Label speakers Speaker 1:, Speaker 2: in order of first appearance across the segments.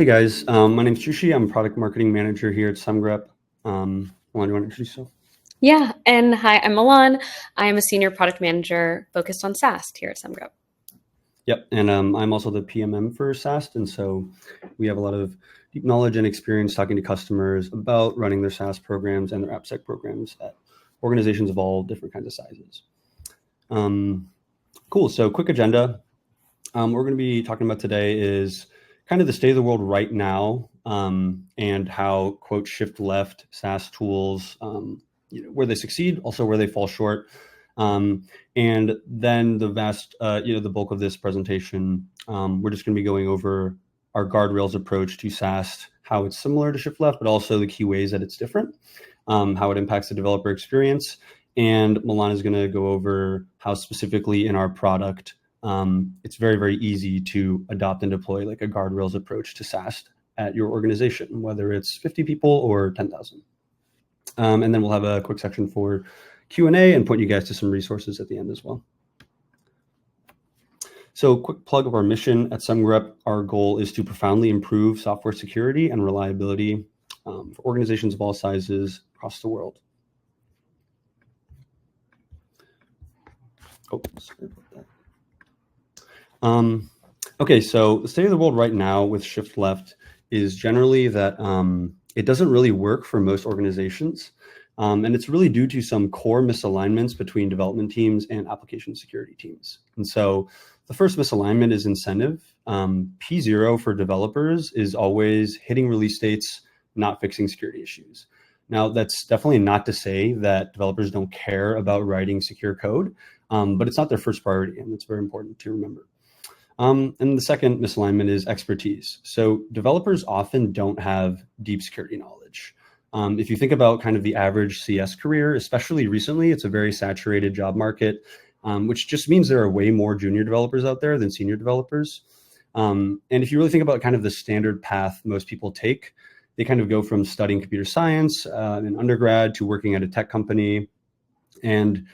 Speaker 1: Hey guys, my name's Jushi. I'm product marketing manager here at Semgrep. Milan, do you want to introduce yourself?
Speaker 2: Yeah, and hi, I'm Milan. I'm a senior product manager focused on SAST here at Semgrep.
Speaker 1: Yep, and I'm also the PMM for SAST, and so we have a lot of deep knowledge and experience talking to customers about running their SAST programs and their AppSec programs at organizations of all different kinds of sizes. Cool, so quick agenda. What we're going to be talking about today is kind of the state of the world right now, and how, quote, shift left SaaS tools, where they succeed, also where they fall short. And then the the bulk of this presentation, we're just going to be going over our guardrails approach to SaaS, how it's similar to shift left, but also the key ways that it's different, how it impacts the developer experience. And Milan is going to go over how specifically in our product, it's very, very easy to adopt and deploy like a guardrails approach to SaaS at your organization, whether it's 50 people or 10,000. And then we'll have a quick section for Q&A and point you guys to some resources at the end as well. So quick plug of our mission at Semgrep. Our goal is to profoundly improve software security and reliability for organizations of all sizes across the world. Oh, sorry about that. Okay, so the state of the world right now with shift left is generally that it doesn't really work for most organizations. And it's really due to some core misalignments between development teams and application security teams. And so the first misalignment is incentive. P0 for developers is always hitting release dates, not fixing security issues. Now, that's definitely not to say that developers don't care about writing secure code, but it's not their first priority, and it's very important to remember. And the second misalignment is expertise. So developers often don't have deep security knowledge. If you think about kind of the average CS career, especially recently, it's a very saturated job market, which just means there are way more junior developers out there than senior developers. And if you really think about kind of the standard path most people take, they kind of go from studying computer science in undergrad to working at a tech company. And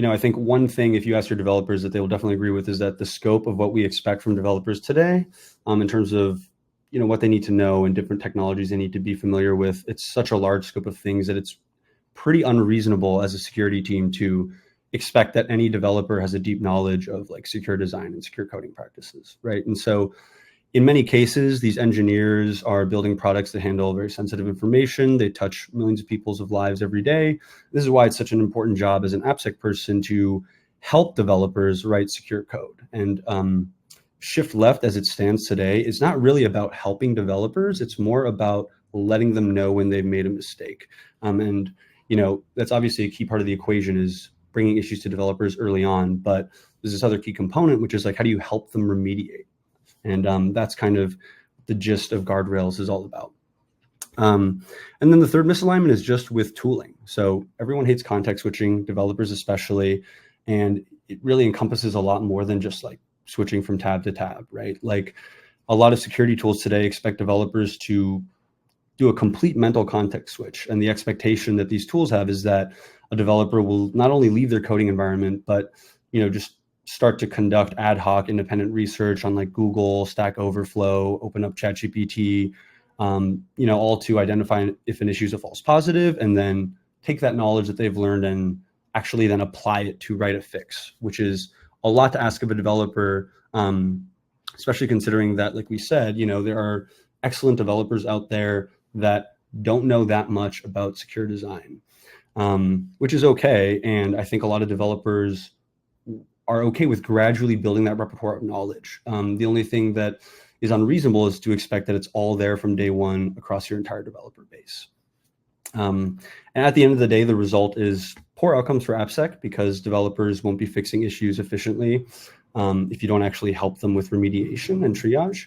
Speaker 1: I think one thing, if you ask your developers, that they will definitely agree with is that the scope of what we expect from developers today, in terms of what they need to know and different technologies they need to be familiar with, it's such a large scope of things that it's pretty unreasonable as a security team to expect that any developer has a deep knowledge of like secure design and secure coding practices, right? And so in many cases, these engineers are building products that handle very sensitive information. They touch millions of people's lives every day. This is why it's such an important job as an AppSec person to help developers write secure code. And shift left as it stands today is not really about helping developers. It's more about letting them know when they've made a mistake. And that's obviously a key part of the equation is bringing issues to developers early on. But there's this other key component, which is like, how do you help them remediate? And that's kind of the gist of Guardrails is all about. And then the third misalignment is just with tooling. So everyone hates context switching, developers especially, and it really encompasses a lot more than just like switching from tab to tab, right? Like a lot of security tools today expect developers to do a complete mental context switch. And the expectation that these tools have is that a developer will not only leave their coding environment, but just start to conduct ad hoc independent research on like Google, Stack Overflow, open up ChatGPT, all to identify if an issue is a false positive, and then take that knowledge that they've learned and actually then apply it to write a fix, which is a lot to ask of a developer, especially considering that, like we said, there are excellent developers out there that don't know that much about secure design, which is okay. And I think a lot of developers are okay with gradually building that repertoire of knowledge. The only thing that is unreasonable is to expect that it's all there from day one across your entire developer base. And at the end of the day, the result is poor outcomes for AppSec because developers won't be fixing issues efficiently if you don't actually help them with remediation and triage.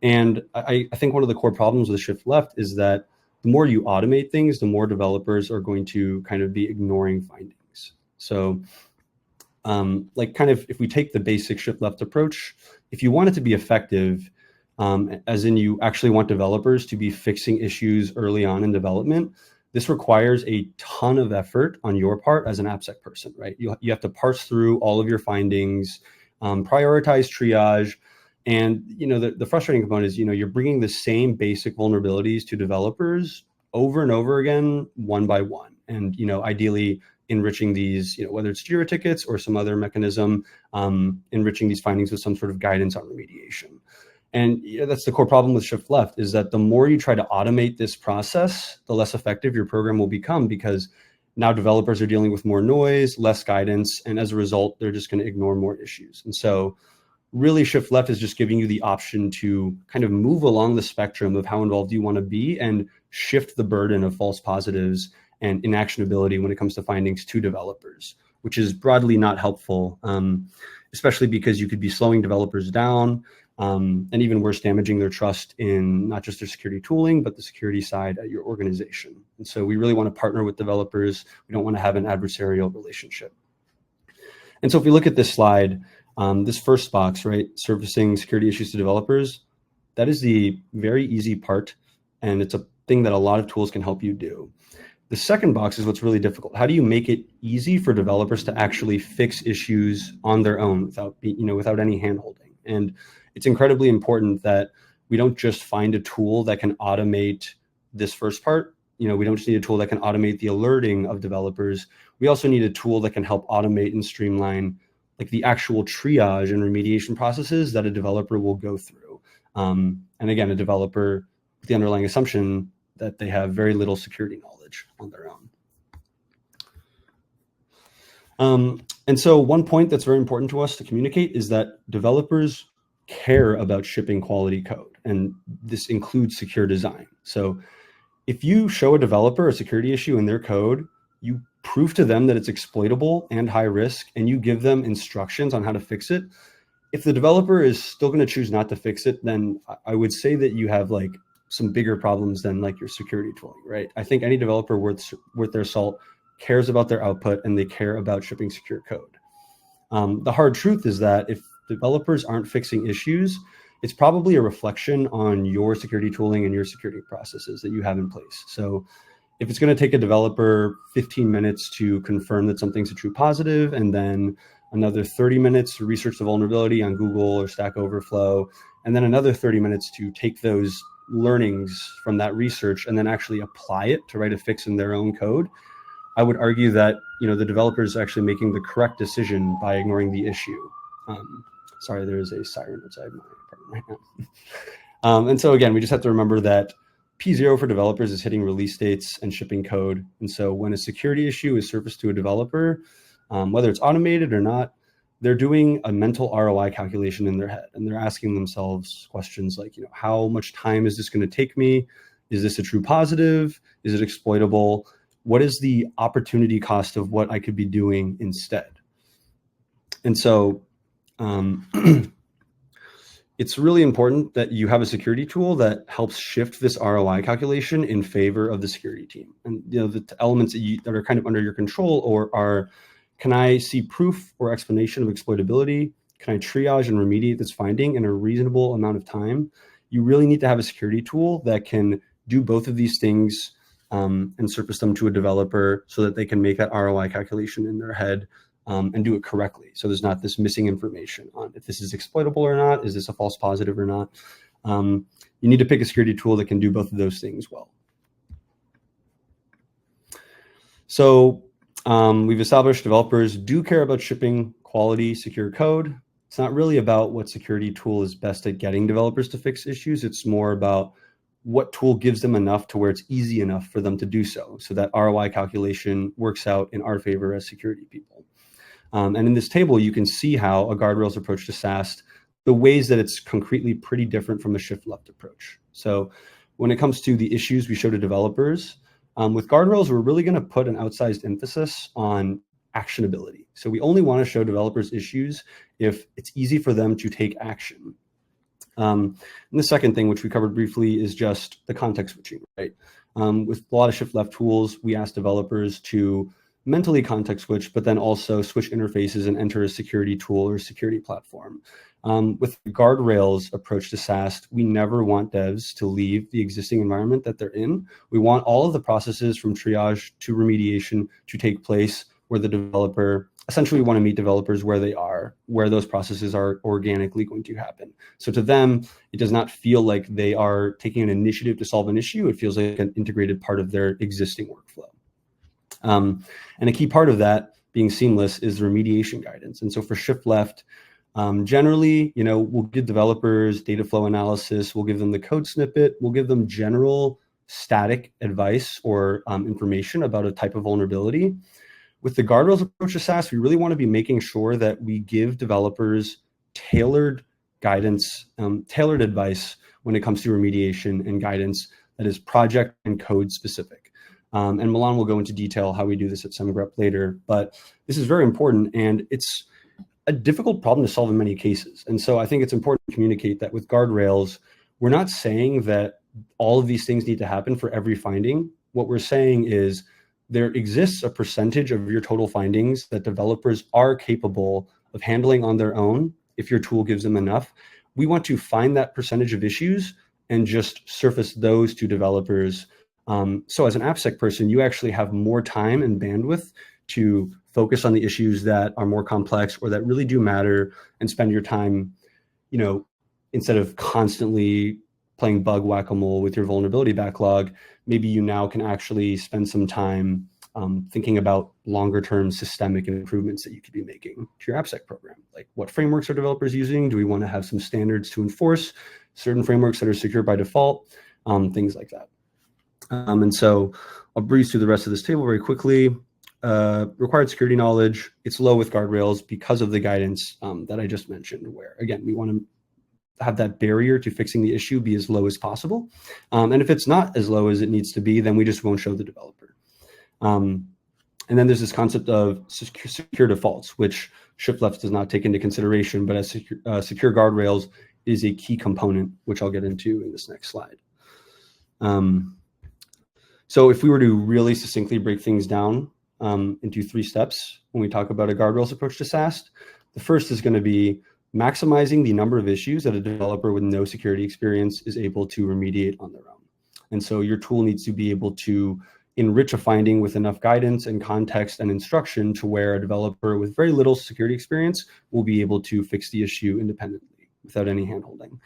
Speaker 1: And I think one of the core problems with shift left is that the more you automate things, the more developers are going to kind of be ignoring findings. So if we take the basic shift left approach, if you want it to be effective, as in you actually want developers to be fixing issues early on in development, this requires a ton of effort on your part as an AppSec person, right? You have to parse through all of your findings, prioritize triage, And the frustrating component is you're bringing the same basic vulnerabilities to developers over and over again, one by one, and ideally enriching these, whether it's Jira tickets or some other mechanism, enriching these findings with some sort of guidance on remediation. And that's the core problem with shift left, is that the more you try to automate this process, the less effective your program will become, because now developers are dealing with more noise, less guidance, and as a result, they're just going to ignore more issues. And so really shift left is just giving you the option to kind of move along the spectrum of how involved you want to be and shift the burden of false positives and inactionability when it comes to findings to developers, which is broadly not helpful, especially because you could be slowing developers down, and even worse, damaging their trust in not just their security tooling, but the security side at your organization. And so we really want to partner with developers. We don't want to have an adversarial relationship. And so if we look at this slide, this first box, right, surfacing security issues to developers, that is the very easy part, and it's a thing that a lot of tools can help you do. The second box is what's really difficult. How do you make it easy for developers to actually fix issues on their own without any handholding? And it's incredibly important that we don't just find a tool that can automate this first part. We don't just need a tool that can automate the alerting of developers. We also need a tool that can help automate and streamline like the actual triage and remediation processes that a developer will go through. And again, a developer with the underlying assumption that they have very little security knowledge on their own. And so one point that's very important to us to communicate is that developers care about shipping quality code, and this includes secure design. So if you show a developer a security issue in their code, you prove to them that it's exploitable and high risk, and you give them instructions on how to fix it. If the developer is still going to choose not to fix it, then I would say that you have like some bigger problems than like your security tooling, right? I think any developer worth their salt cares about their output, and they care about shipping secure code. The hard truth is that if developers aren't fixing issues, it's probably a reflection on your security tooling and your security processes that you have in place. So if it's going to take a developer 15 minutes to confirm that something's a true positive, and then another 30 minutes to research the vulnerability on Google or Stack Overflow, and then another 30 minutes to take those learnings from that research and then actually apply it to write a fix in their own code, I would argue that the developer is actually making the correct decision by ignoring the issue. Sorry, there is a siren outside my apartment right now. And so again, we just have to remember that P0 for developers is hitting release dates and shipping code. And so when a security issue is surfaced to a developer, whether it's automated or not, they're doing a mental ROI calculation in their head, and they're asking themselves questions like, how much time is this going to take me? Is this a true positive? Is it exploitable? What is the opportunity cost of what I could be doing instead? And so it's really important that you have a security tool that helps shift this ROI calculation in favor of the security team. And the elements that are kind of under your control are, can I see proof or explanation of exploitability? Can I triage and remediate this finding in a reasonable amount of time? You really need to have a security tool that can do both of these things and surface them to a developer so that they can make that ROI calculation in their head and do it correctly. So there's not this missing information on if this is exploitable or not, is this a false positive or not? You need to pick a security tool that can do both of those things well. So we've established developers do care about shipping quality, secure code. It's not really about what security tool is best at getting developers to fix issues. It's more about what tool gives them enough to where it's easy enough for them to do so that ROI calculation works out in our favor as security people. And in this table, you can see how a Guardrails approach to SAST, the ways that it's concretely pretty different from a shift left approach. So when it comes to the issues we show to developers, with Guardrails, we're really going to put an outsized emphasis on actionability. So we only want to show developers issues if it's easy for them to take action. And the second thing, which we covered briefly, is just the context switching, right? With a lot of shift left tools, we ask developers to mentally context switch, but then also switch interfaces and enter a security tool or security platform. With the Guardrails approach to SAST, we never want devs to leave the existing environment that they're in. We want all of the processes from triage to remediation to take place where the developer essentially we want to meet developers where they are, where those processes are organically going to happen. So to them, it does not feel like they are taking an initiative to solve an issue. It feels like an integrated part of their existing workflow. And a key part of that being seamless is remediation guidance. And so for shift left, generally, we'll give developers data flow analysis, we'll give them the code snippet, we'll give them general static advice or information about a type of vulnerability. With the guardrails approach to SAST, we really want to be making sure that we give developers tailored guidance, tailored advice when it comes to remediation and guidance that is project and code specific. And Milan will go into detail how we do this at Semgrep later, but this is very important and it's a difficult problem to solve in many cases. And so I think it's important to communicate that with guardrails, we're not saying that all of these things need to happen for every finding. What we're saying is there exists a percentage of your total findings that developers are capable of handling on their own if your tool gives them enough. We want to find that percentage of issues and just surface those to developers. So as an AppSec person, you actually have more time and bandwidth to focus on the issues that are more complex or that really do matter and spend your time, instead of constantly playing bug whack-a-mole with your vulnerability backlog, maybe you now can actually spend some time thinking about longer-term systemic improvements that you could be making to your AppSec program. Like what frameworks are developers using? Do we want to have some standards to enforce certain frameworks that are secure by default? Things like that. And so I'll breeze through the rest of this table very quickly. Required security knowledge, it's low with guardrails because of the guidance that I just mentioned, where again, we want to have that barrier to fixing the issue be as low as possible. And if it's not as low as it needs to be, then we just won't show the developer. And then there's this concept of secure defaults, which shift left does not take into consideration, but as secure guardrails is a key component, which I'll get into in this next slide. So if we were to really succinctly break things down into 3 steps when we talk about a guardrails approach to SAST, the first is going to be maximizing the number of issues that a developer with no security experience is able to remediate on their own. And so your tool needs to be able to enrich a finding with enough guidance and context and instruction to where a developer with very little security experience will be able to fix the issue independently without any handholding.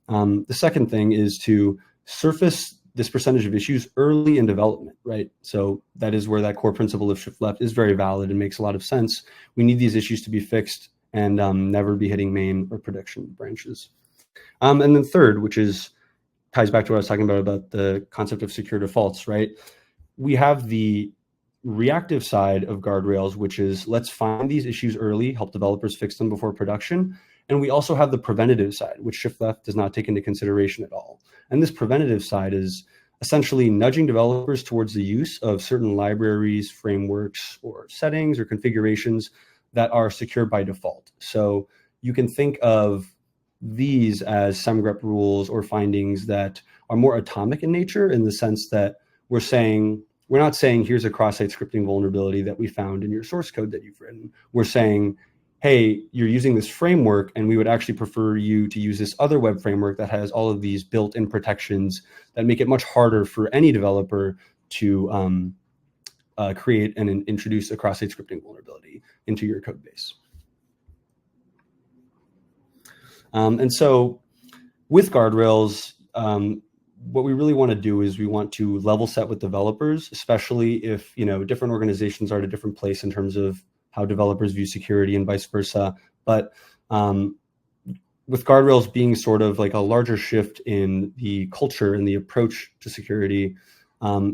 Speaker 1: The second thing is to surface this percentage of issues early in development, right? So that is where that core principle of shift left is very valid and makes a lot of sense. We need these issues to be fixed and never be hitting main or production branches. And then third, which ties back to what I was talking about the concept of secure defaults, right? We have the reactive side of guardrails, which is let's find these issues early, help developers fix them before production. And we also have the preventative side, which shift left does not take into consideration at all. And this preventative side is essentially nudging developers towards the use of certain libraries, frameworks, or settings or configurations that are secure by default. So you can think of these as Semgrep rules or findings that are more atomic in nature, in the sense that we're not saying here's a cross-site scripting vulnerability that we found in your source code that you've written. We're saying, hey, you're using this framework and we would actually prefer you to use this other web framework that has all of these built-in protections that make it much harder for any developer to create and introduce a cross-site scripting vulnerability into your code base. And so with guardrails, what we really want to do is we want to level set with developers, especially if different organizations are at a different place in terms of how developers view security and vice versa. But with guardrails being sort of like a larger shift in the culture and the approach to security,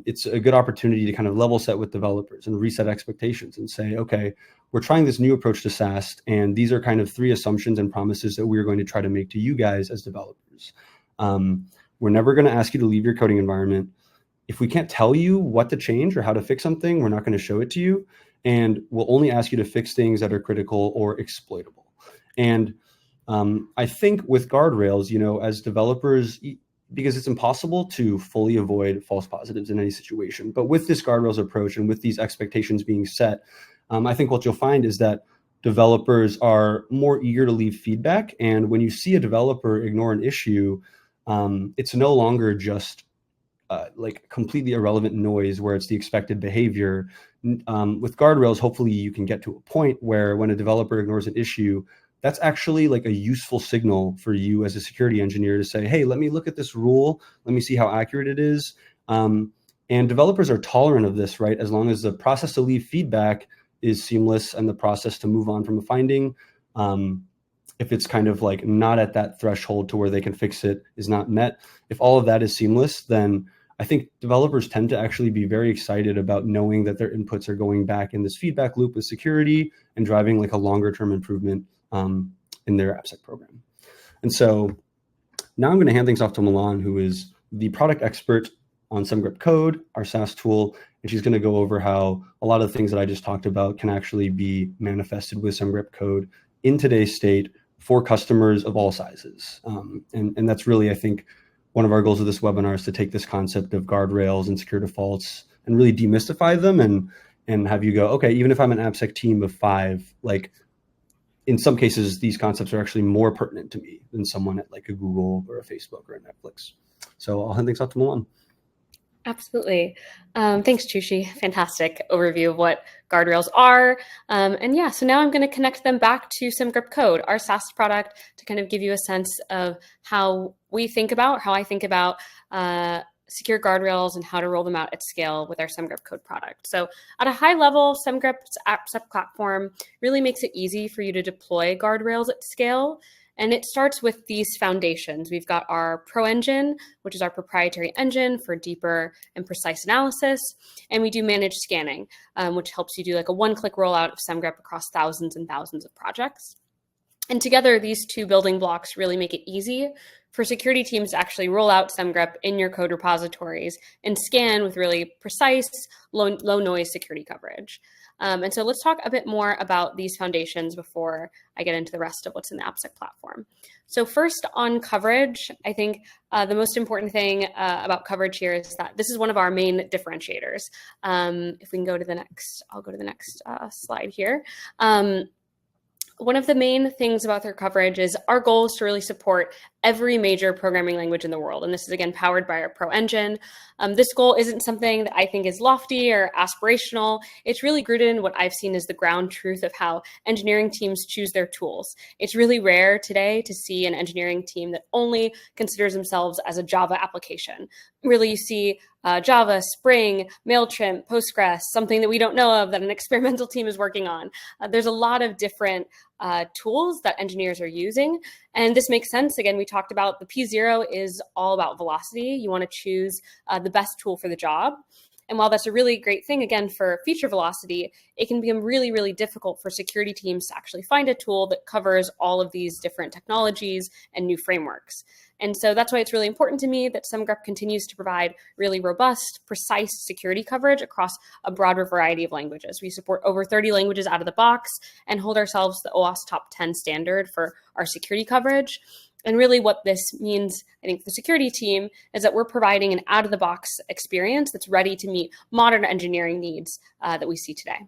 Speaker 1: it's a good opportunity to kind of level set with developers and reset expectations and say, okay, we're trying this new approach to SAST, and these are kind of 3 assumptions and promises that we're going to try to make to you guys as developers. We're never going to ask you to leave your coding environment. If we can't tell you what to change or how to fix something, we're not going to show it to you. And we'll only ask you to fix things that are critical or exploitable. And I think with guardrails, as developers, because it's impossible to fully avoid false positives in any situation, but with this guardrails approach and with these expectations being set, I think what you'll find is that developers are more eager to leave feedback. And when you see a developer ignore an issue, it's no longer just like completely irrelevant noise where it's the expected behavior. with Guardrails, hopefully you can get to a point where when a developer ignores an issue, that's actually like a useful signal for you as a security engineer to say, hey, let me look at this rule. Let me see how accurate it is. And developers are tolerant of this, right? As long as the process to leave feedback is seamless and the process to move on from a finding, if it's kind of like not at that threshold to where they can fix it is not met, if all of that is seamless, then I think developers tend to actually be very excited about knowing that their inputs are going back in this feedback loop with security and driving like a longer term improvement in their AppSec program. And so now I'm going to hand things off to Milan, who is the product expert on Semgrep Code, our SAST tool, and she's going to go over how a lot of the things that I just talked about can actually be manifested with Semgrep Code in today's state for customers of all sizes. And that's really, I think, one of our goals of this webinar is to take this concept of guardrails and secure defaults and really demystify them and have you go, okay, even if I'm an AppSec team of 5, like in some cases, these concepts are actually more pertinent to me than someone at like a Google or a Facebook or a Netflix. So I'll hand things off to Milan.
Speaker 2: Absolutely. Thanks, Chushi. Fantastic overview of what guardrails are. And yeah, so now I'm going to connect them back to Semgrep Code, our SAST product, to kind of give you a sense of how I think about secure guardrails and how to roll them out at scale with our Semgrep Code product. So at a high level, Semgrep's AppSec platform really makes it easy for you to deploy guardrails at scale. And it starts with these foundations. We've got our Pro Engine, which is our proprietary engine for deeper and precise analysis. And we do managed scanning, which helps you do like a one-click rollout of Semgrep across thousands and thousands of projects. And together, these two building blocks really make it easy for security teams to actually roll out Semgrep in your code repositories and scan with really precise, low noise security coverage. And so let's talk a bit more about these foundations before I get into the rest of what's in the AppSec platform. So first on coverage, I think the most important thing about coverage here is that this is one of our main differentiators. If we can go to the next, I'll go to the next slide here. One of the main things about their coverage is our goal is to really support every major programming language in the world. And this is, again, powered by our Pro Engine. This goal isn't something that I think is lofty or aspirational. It's really rooted in what I've seen as the ground truth of how engineering teams choose their tools. It's really rare today to see an engineering team that only considers themselves as a Java application. Really, you see Java, Spring, MailChimp, Postgres, something that we don't know of that an experimental team is working on. There's a lot of different tools that engineers are using. And this makes sense. Again, we talked about the P0 is all about velocity. You want to choose the best tool for the job. And while that's a really great thing, again, for feature velocity, it can become really, really difficult for security teams to actually find a tool that covers all of these different technologies and new frameworks. And so that's why it's really important to me that Semgrep continues to provide really robust, precise security coverage across a broader variety of languages. We support over 30 languages out of the box and hold ourselves to the OWASP top 10 standard for our security coverage. And really what this means, I think, for the security team is that we're providing an out-of-the-box experience that's ready to meet modern engineering needs that we see today.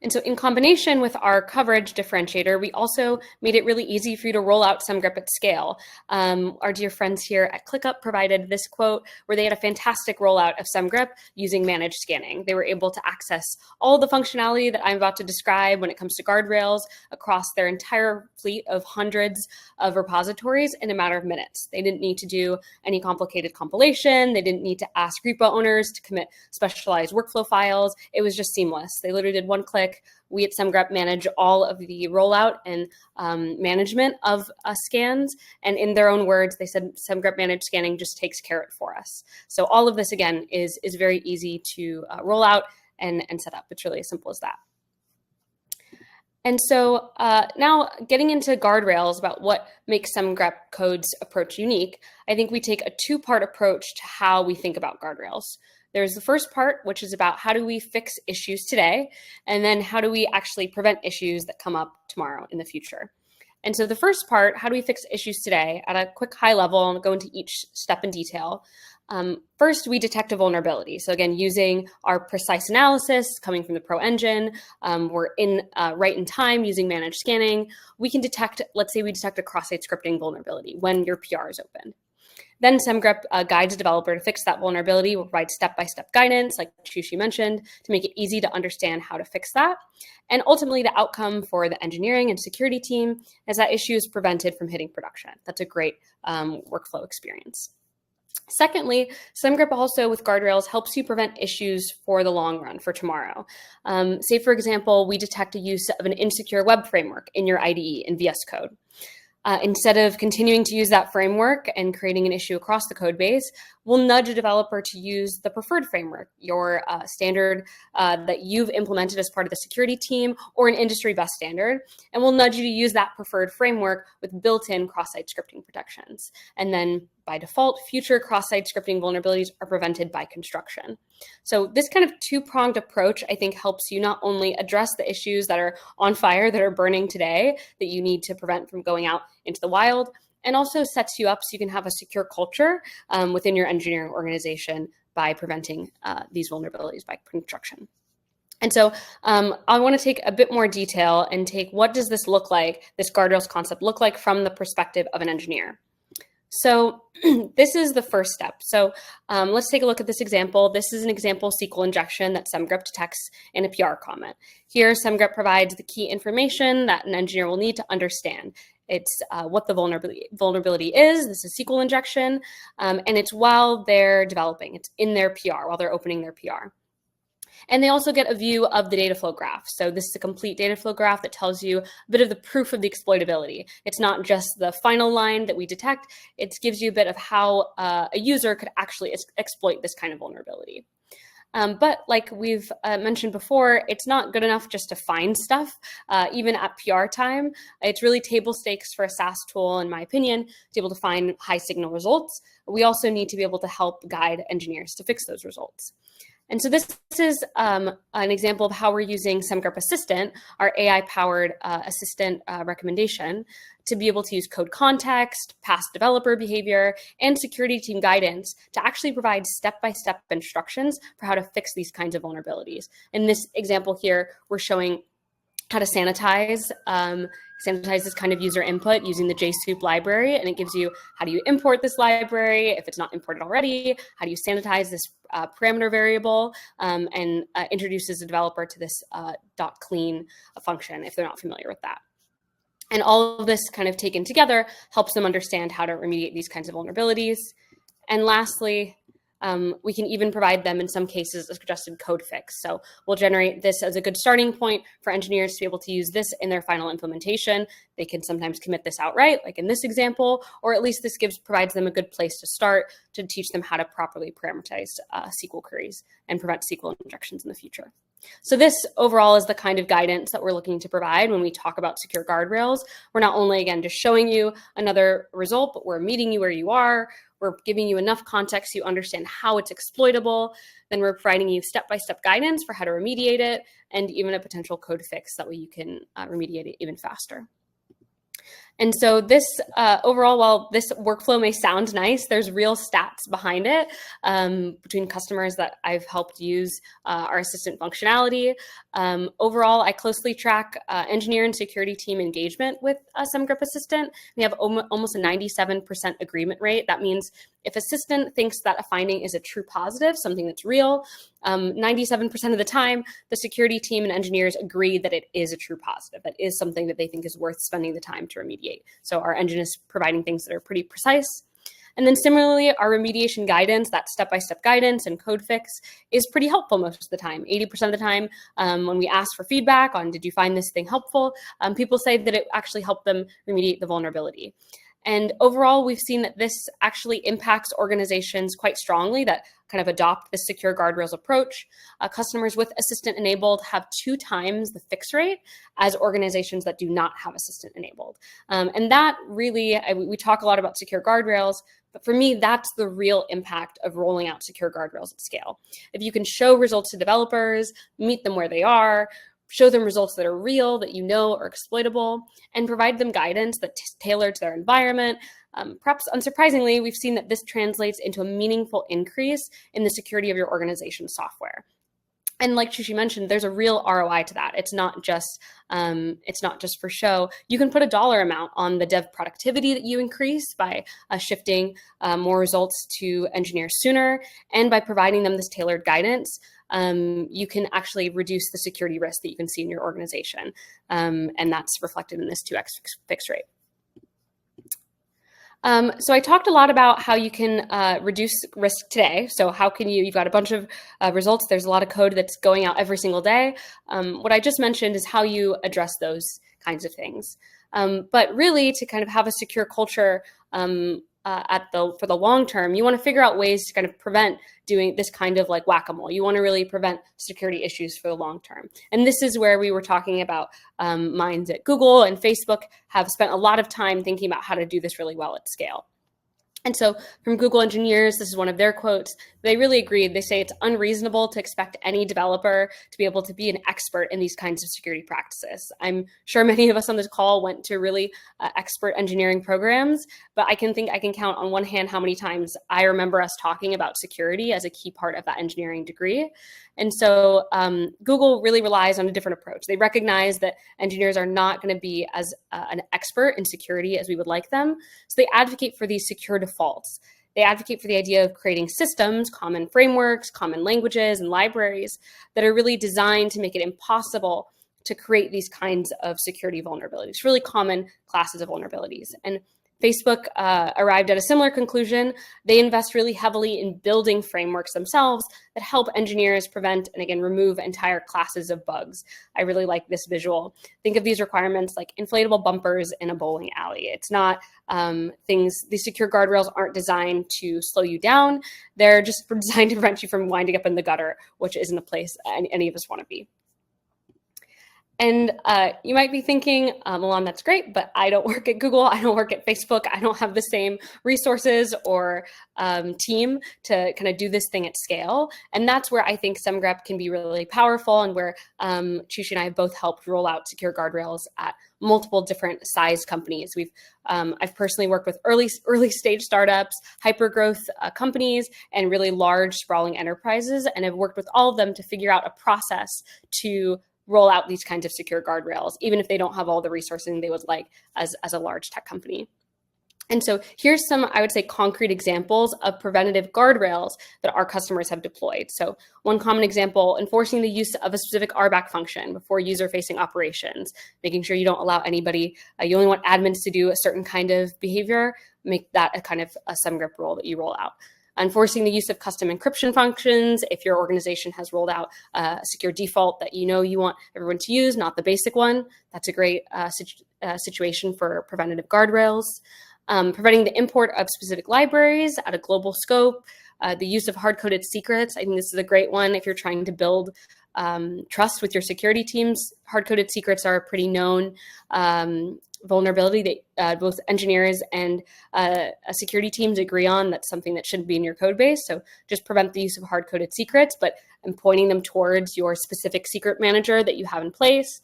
Speaker 2: And so in combination with our coverage differentiator, we also made it really easy for you to roll out Semgrep at scale. Our dear friends here at ClickUp provided this quote where they had a fantastic rollout of Semgrep using managed scanning. They were able to access all the functionality that I'm about to describe when it comes to guardrails across their entire fleet of hundreds of repositories in a matter of minutes. They didn't need to do any complicated compilation. They didn't need to ask repo owners to commit specialized workflow files. It was just seamless. They literally did one click. We at Semgrep manage all of the rollout and management of scans. And in their own words, they said Semgrep managed scanning just takes care of it for us. So all of this, again, is very easy to roll out and set up. It's really as simple as that. And so now getting into guardrails about what makes Semgrep Code's approach unique, I think we take a two-part approach to how we think about guardrails. There's the first part, which is about how do we fix issues today, and then how do we actually prevent issues that come up tomorrow in the future. And so the first part, how do we fix issues today, at a quick high level, and go into each step in detail. First, we detect a vulnerability. So again, using our precise analysis coming from the Pro Engine, we're in right in time using managed scanning. We can detect, let's say we detect a cross-site scripting vulnerability when your PR is open. Then Semgrep guides a developer to fix that vulnerability. We'll provide step-by-step guidance, like Chushi mentioned, to make it easy to understand how to fix that. And ultimately, the outcome for the engineering and security team is that issue is prevented from hitting production. That's a great workflow experience. Secondly, Semgrep also with Guardrails helps you prevent issues for the long run, for tomorrow. Say, for example, we detect a use of an insecure web framework in your IDE in VS Code. Instead of continuing to use that framework and creating an issue across the code base, we'll nudge a developer to use the preferred framework, your standard that you've implemented as part of the security team or an industry best standard. And we'll nudge you to use that preferred framework with built-in cross-site scripting protections. And then by default, future cross-site scripting vulnerabilities are prevented by construction. So this kind of two-pronged approach, I think, helps you not only address the issues that are on fire, that are burning today, that you need to prevent from going out into the wild, and also sets you up so you can have a secure culture within your engineering organization by preventing these vulnerabilities by construction. And so I want to take a bit more detail and take what does this look like, this guardrails concept look like from the perspective of an engineer. So this is the first step. So let's take a look at this example. This is an example SQL injection that Semgrep detects in a PR comment. Here, Semgrep provides the key information that an engineer will need to understand. It's what the vulnerability is. This is SQL injection, and it's while they're developing. It's in their PR, while they're opening their PR. And they also get a view of the data flow graph. So this is a complete data flow graph that tells you a bit of the proof of the exploitability. It's not just the final line that we detect. It gives you a bit of how a user could actually exploit this kind of vulnerability. But like we've mentioned before, it's not good enough just to find stuff, even at PR time. It's really table stakes for a SAST tool, in my opinion, to be able to find high signal results. We also need to be able to help guide engineers to fix those results. And so this is an example of how we're using Semgrep Assistant, our AI-powered assistant recommendation, to be able to use code context, past developer behavior, and security team guidance to actually provide step-by-step instructions for how to fix these kinds of vulnerabilities. In this example here, we're showing how to sanitize this kind of user input using the JSoup library, and it gives you how do you import this library if it's not imported already, how do you sanitize this parameter variable, and introduces the developer to this .clean function if they're not familiar with that. And all of this kind of taken together helps them understand how to remediate these kinds of vulnerabilities. And lastly, we can even provide them in some cases a suggested code fix. So we'll generate this as a good starting point for engineers to be able to use this in their final implementation. They can sometimes commit this outright, like in this example, or at least this provides them a good place to start to teach them how to properly parameterize SQL queries and prevent SQL injections in the future. So this overall is the kind of guidance that we're looking to provide when we talk about secure guardrails. We're not only, again, just showing you another result, but we're meeting you where you are. We're giving you enough context so you understand how it's exploitable. Then we're providing you step-by-step guidance for how to remediate it, and even a potential code fix. That way you can remediate it even faster. And so this overall, while this workflow may sound nice, there's real stats behind it between customers that I've helped use our assistant functionality. Overall, I closely track engineer and security team engagement with Semgrep Assistant. We have almost a 97% agreement rate. That means if assistant thinks that a finding is a true positive, something that's real, 97% of the time, the security team and engineers agree that it is a true positive. That is something that they think is worth spending the time to remediate. So our engine is providing things that are pretty precise. And then similarly, our remediation guidance, that step-by-step guidance and code fix, is pretty helpful most of the time. 80% of the time, when we ask for feedback on did you find this thing helpful, people say that it actually helped them remediate the vulnerability. And overall, we've seen that this actually impacts organizations quite strongly that kind of adopt this secure guardrails approach. Customers with Assistant enabled have 2 times the fix rate as organizations that do not have Assistant enabled. And that really, we talk a lot about secure guardrails, but for me, that's the real impact of rolling out secure guardrails at scale. If you can show results to developers, meet them where they are, show them results that are real, that you know are exploitable, and provide them guidance that's tailored to their environment. Perhaps unsurprisingly, we've seen that this translates into a meaningful increase in the security of your organization's software. And like Chushi mentioned, there's a real ROI to that. It's not just for show. You can put a dollar amount on the dev productivity that you increase by shifting more results to engineers sooner, and by providing them this tailored guidance. You can actually reduce the security risk that you can see in your organization, and that's reflected in this 2x fixed rate. So I talked a lot about how you can reduce risk today. So how can you've got a bunch of results. There's a lot of code that's going out every single day. What I just mentioned is how you address those kinds of things. But really, to kind of have a secure culture for the long term, you want to figure out ways to kind of prevent doing this kind of like whack-a-mole. You want to really prevent security issues for the long term. And this is where we were talking about minds at Google and Facebook have spent a lot of time thinking about how to do this really well at scale. And so from Google engineers, this is one of their quotes, they really agreed. They say it's unreasonable to expect any developer to be able to be an expert in these kinds of security practices. I'm sure many of us on this call went to really expert engineering programs, but I can count on one hand how many times I remember us talking about security as a key part of that engineering degree. And so Google really relies on a different approach. They recognize that engineers are not going to be as an expert in security as we would like them. So they advocate for these secure defaults. They advocate for the idea of creating systems, common frameworks, common languages, and libraries that are really designed to make it impossible to create these kinds of security vulnerabilities, really common classes of vulnerabilities. And Facebook arrived at a similar conclusion. They invest really heavily in building frameworks themselves that help engineers prevent and, again, remove entire classes of bugs. I really like this visual. Think of these requirements like inflatable bumpers in a bowling alley. It's not these secure guardrails aren't designed to slow you down. They're just designed to prevent you from winding up in the gutter, which isn't a place any of us want to be. And you might be thinking, Milan, that's great, but I don't work at Google. I don't work at Facebook. I don't have the same resources or team to kind of do this thing at scale. And that's where I think Semgrep can be really powerful, and where Chushi and I have both helped roll out secure guardrails at multiple different size companies. I've personally worked with early stage startups, hyper growth companies, and really large sprawling enterprises, and have worked with all of them to figure out a process to roll out these kinds of secure guardrails, even if they don't have all the resourcing they would like as a large tech company. And so here's some, I would say, concrete examples of preventative guardrails that our customers have deployed. So one common example, enforcing the use of a specific RBAC function before user-facing operations, making sure you don't allow anybody, you only want admins to do a certain kind of behavior, make that a kind of a Semgrep rule that you roll out. Enforcing the use of custom encryption functions if your organization has rolled out a secure default that you want everyone to use, not the basic one. That's a great situation for preventative guardrails. Preventing the import of specific libraries at a global scope. The use of hard-coded secrets. I think this is a great one if you're trying to build trust with your security teams. Hard-coded secrets are a pretty known vulnerability that both engineers and security teams agree on. That's something that shouldn't be in your code base. So just prevent the use of hard-coded secrets, and pointing them towards your specific secret manager that you have in place.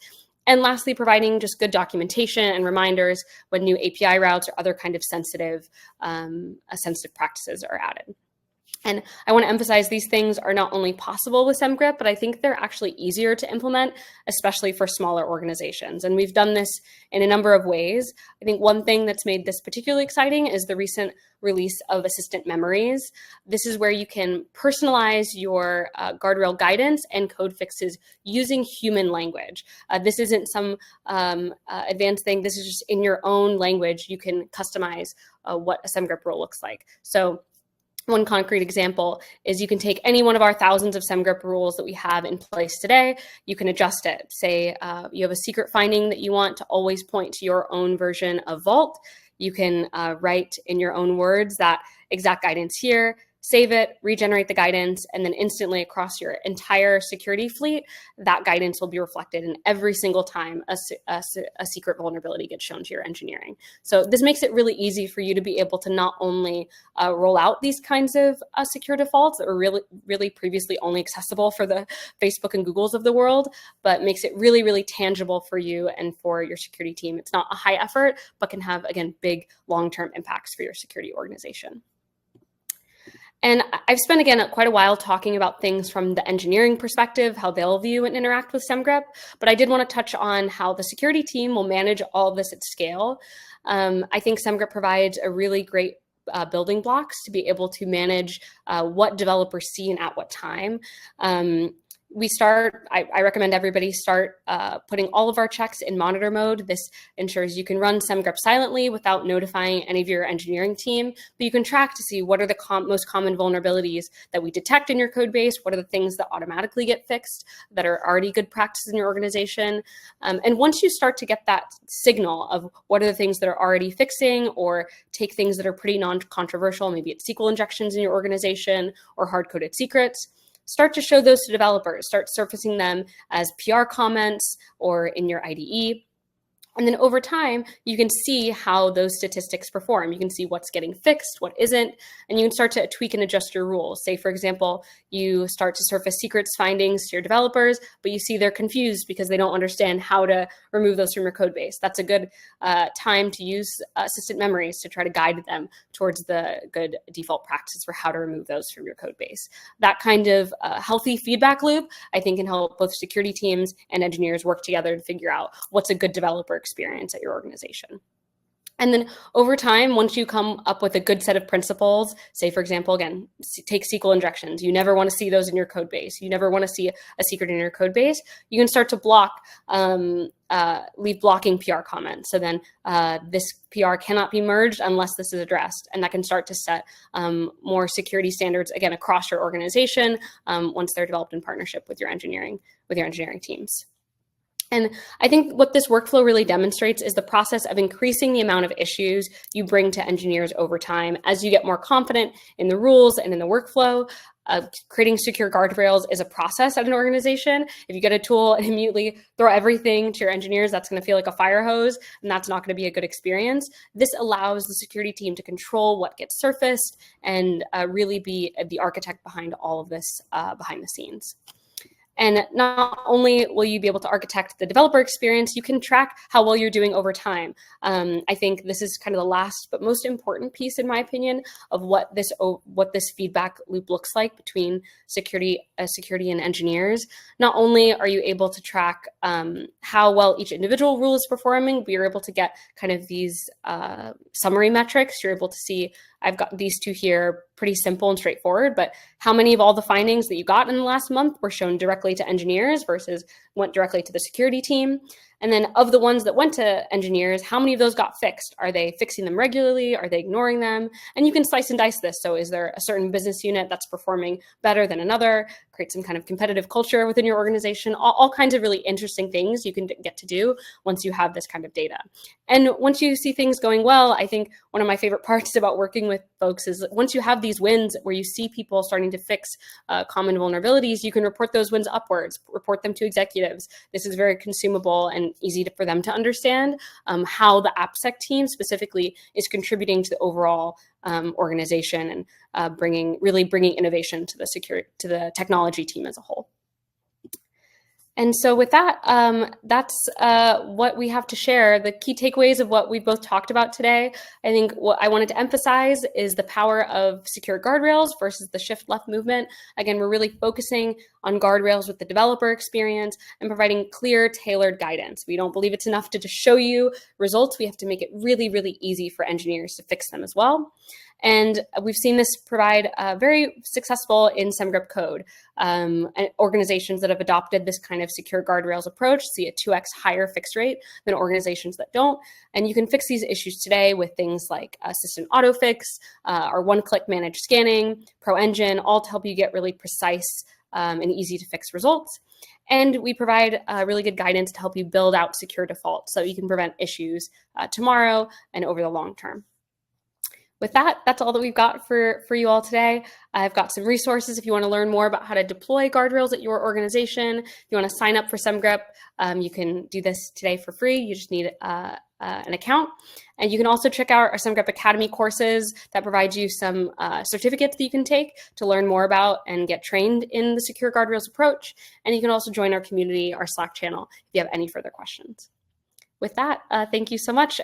Speaker 2: And lastly, providing just good documentation and reminders when new API routes or other kind of sensitive practices are added. And I want to emphasize these things are not only possible with Semgrep, but I think they're actually easier to implement, especially for smaller organizations. And we've done this in a number of ways. I think one thing that's made this particularly exciting is the recent release of assistant memories. This is where you can personalize your guardrail guidance and code fixes using human language. This isn't some advanced thing. This is just in your own language. You can customize what a Semgrep rule looks like. So one concrete example is you can take any one of our thousands of Semgrep rules that we have in place today. You can adjust it. Say you have a secret finding that you want to always point to your own version of Vault. You can write in your own words that exact guidance here, save it, regenerate the guidance, and then instantly across your entire security fleet, that guidance will be reflected in every single time a secret vulnerability gets shown to your engineering. So this makes it really easy for you to be able to not only roll out these kinds of secure defaults that were really previously only accessible for the Facebook and Googles of the world, but makes it really, really tangible for you and for your security team. It's not a high effort, but can have, again, big long-term impacts for your security organization. And I've spent, again, quite a while talking about things from the engineering perspective, how they'll view and interact with Semgrep, but I did want to touch on how the security team will manage all of this at scale. I think Semgrep provides a really great building blocks to be able to manage what developers see and at what time. I recommend everybody start putting all of our checks in monitor mode. This ensures you can run Semgrep silently without notifying any of your engineering team, but you can track to see what are the most common vulnerabilities that we detect in your code base, what are the things that automatically get fixed that are already good practices in your organization. And once you start to get that signal of what are the things that are already fixing, or take things that are pretty non-controversial, maybe it's SQL injections in your organization or hard-coded secrets, start to show those to developers, start surfacing them as PR comments or in your IDE. And then over time, you can see how those statistics perform. You can see what's getting fixed, what isn't, and you can start to tweak and adjust your rules. Say, for example, you start to surface secrets findings to your developers, but you see they're confused because they don't understand how to remove those from your code base. That's a good time to use assistant memories to try to guide them towards the good default practices for how to remove those from your code base. That kind of healthy feedback loop, I think, can help both security teams and engineers work together to figure out what's a good developer experience at your organization. And then over time, once you come up with a good set of principles, say, for example, again, take SQL injections. You never want to see those in your code base. You never want to see a secret in your code base. You can start to leave blocking PR comments. So then this PR cannot be merged unless this is addressed. And that can start to set more security standards, again, across your organization once they're developed in partnership with your engineering teams. And I think what this workflow really demonstrates is the process of increasing the amount of issues you bring to engineers over time as you get more confident in the rules and in the workflow. Creating secure guardrails is a process at an organization. If you get a tool and immediately throw everything to your engineers, that's going to feel like a fire hose, and that's not going to be a good experience. This allows the security team to control what gets surfaced and really be the architect behind all of this behind the scenes. And not only will you be able to architect the developer experience, you can track how well you're doing over time. I think this is kind of the last but most important piece, in my opinion, of what this feedback loop looks like between security and engineers. Not only are you able to track how well each individual rule is performing, but you're able to get kind of these summary metrics. You're able to see, I've got these two here, pretty simple and straightforward, but how many of all the findings that you got in the last month were shown directly to engineers versus went directly to the security team? And then of the ones that went to engineers, how many of those got fixed? Are they fixing them regularly? Are they ignoring them? And you can slice and dice this. So is there a certain business unit that's performing better than another? Create some kind of competitive culture within your organization, all kinds of really interesting things you can get to do once you have this kind of data. And once you see things going well, I think one of my favorite parts about working with folks is once you have these wins where you see people starting to fix common vulnerabilities, you can report those wins upwards, report them to executives. This is very consumable and easy for them to understand how the AppSec team specifically is contributing to the overall organization and bringing innovation to the technology team as a whole. And so with that, that's what we have to share. The key takeaways of what we've both talked about today. I think what I wanted to emphasize is the power of secure guardrails versus the shift left movement. Again, we're really focusing on guardrails with the developer experience and providing clear, tailored guidance. We don't believe it's enough to just show you results. We have to make it really, really easy for engineers to fix them as well. And we've seen this provide very successful in Semgrep Code. And organizations that have adopted this kind of secure guardrails approach see a 2x higher fix rate than organizations that don't. And you can fix these issues today with things like Assistant Autofix, or one-click managed scanning, Pro Engine, all to help you get really precise and easy to fix results. And we provide really good guidance to help you build out secure defaults so you can prevent issues tomorrow and over the long term. With that, that's all that we've got for you all today. I've got some resources if you want to learn more about how to deploy guardrails at your organization. If you want to sign up for Semgrep, you can do this today for free. You just need an account. And you can also check out our Semgrep Academy courses that provide you some certificates that you can take to learn more about and get trained in the secure guardrails approach. And you can also join our community, our Slack channel, if you have any further questions. With that, thank you so much.